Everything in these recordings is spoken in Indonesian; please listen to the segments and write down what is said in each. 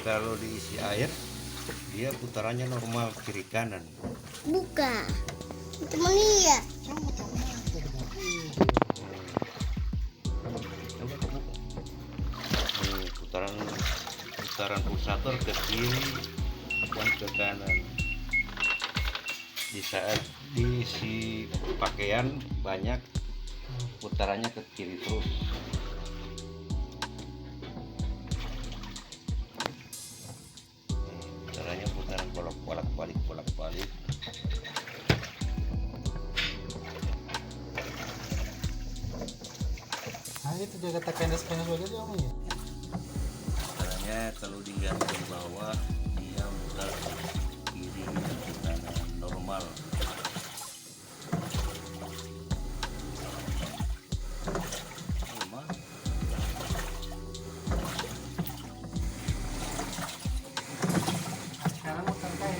kalau diisi air dia putarannya normal kiri kanan. Buka. Teman ya. Coba kamu. Putaran pulsator ke kiri dan ke kanan. Di saat diisi pakaian banyak, putarannya ke kiri terus. Putarannya putaran bolak-balik. Nah itu juga tekan panas bagian apa ya? Putarannya kalau dilihat dari bawah dia mutar kiri ke kanan normal. Sekarang mau tangkai.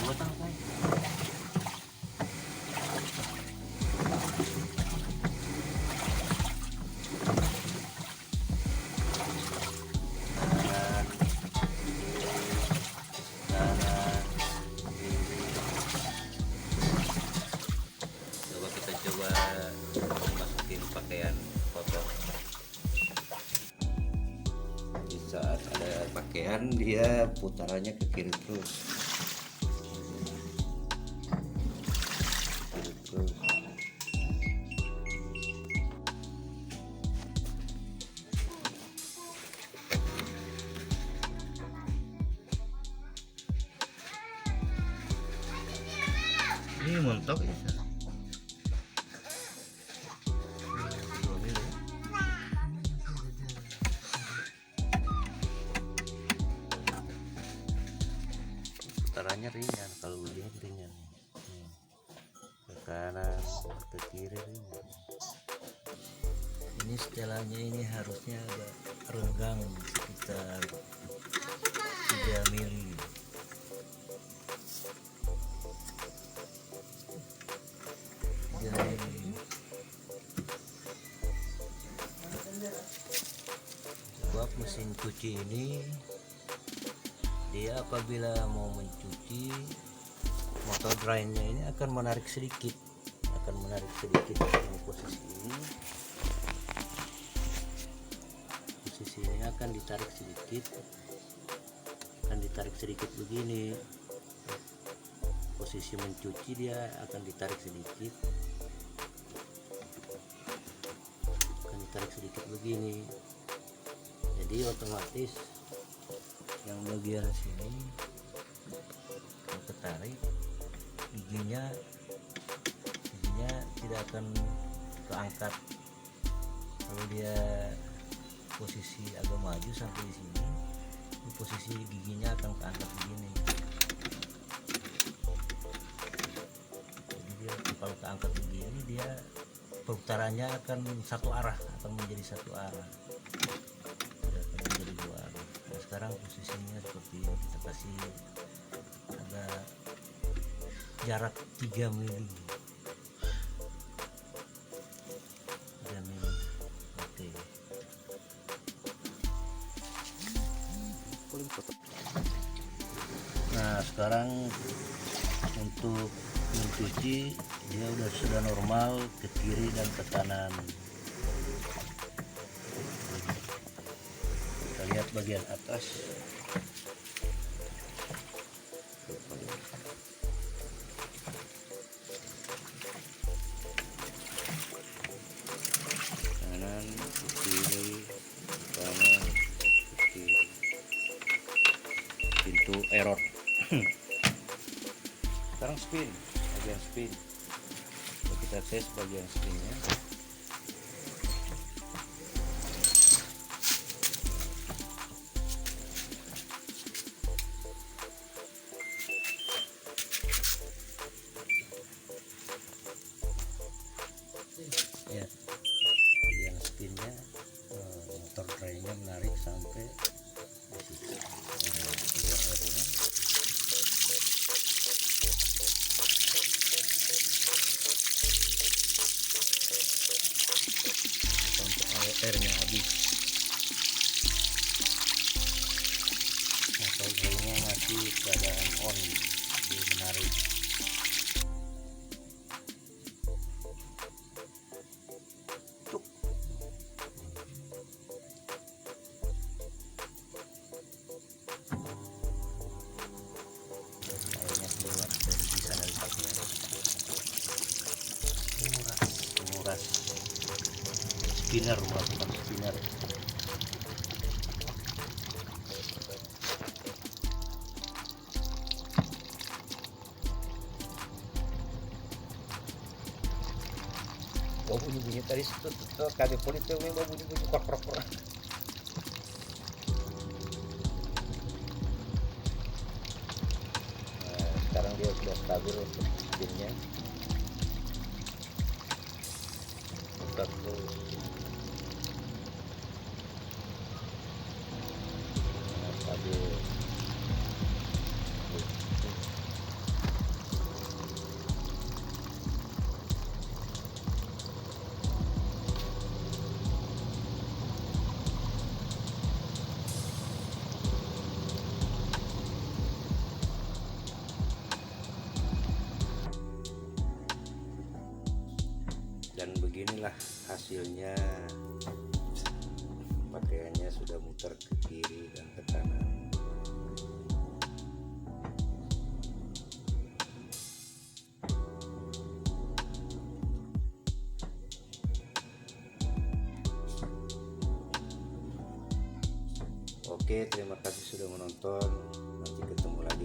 Dua tangkai. Kanan, kiri. Coba masukin pakaian kotor. Di saat ada pakaian dia putarannya ke kiri terus. Kiri terus. Ini mentok ya. Putarannya ringan, kalau lihat ringan. Ke kanan, ke kiri ringan. Ini setelannya ini harusnya agak renggang sekitar 3 mili. Sebab mesin cuci ini dia apabila mau mencuci motor drynya ini akan menarik sedikit dari posisi ini akan ditarik sedikit begini. Posisi mencuci dia akan ditarik sedikit begini, jadi otomatis yang bagian sini kalau ketarik giginya tidak akan keangkat. Kalau dia posisi agak maju sampai di sini, posisi giginya akan keangkat begini. Jadi dia kalau keangkat begini dia putarannya akan menjadi satu arah, tidak akan menjadi dua arah. Nah, sekarang posisinya seperti ini, kita kasih ada jarak 3 mili. Oke. Nah sekarang untuk mencuci dia sudah normal ke kiri dan ke kanan. Kita lihat bagian atas. Kanan ke kiri, kanan ke kiri. Pintu error. Sekarang bagian spin. Kita tes bagian spinnya. Ya, bagian spinnya motor drynya menarik sampai di situ. Keluar airnya. Sampai airnya habis. spinner, melakukan spinner. Oh, bunyi-bunyi tadi itu kami politik memang bunyi-bunyi krok-krok. Nah, sekarang dia sudah stabil untuk spinnya. Putar terus. Nah, stabil. Dan beginilah hasilnya, pakaiannya sudah muter ke kiri dan ke kanan. Oke, terima kasih sudah menonton. Nanti ketemu lagi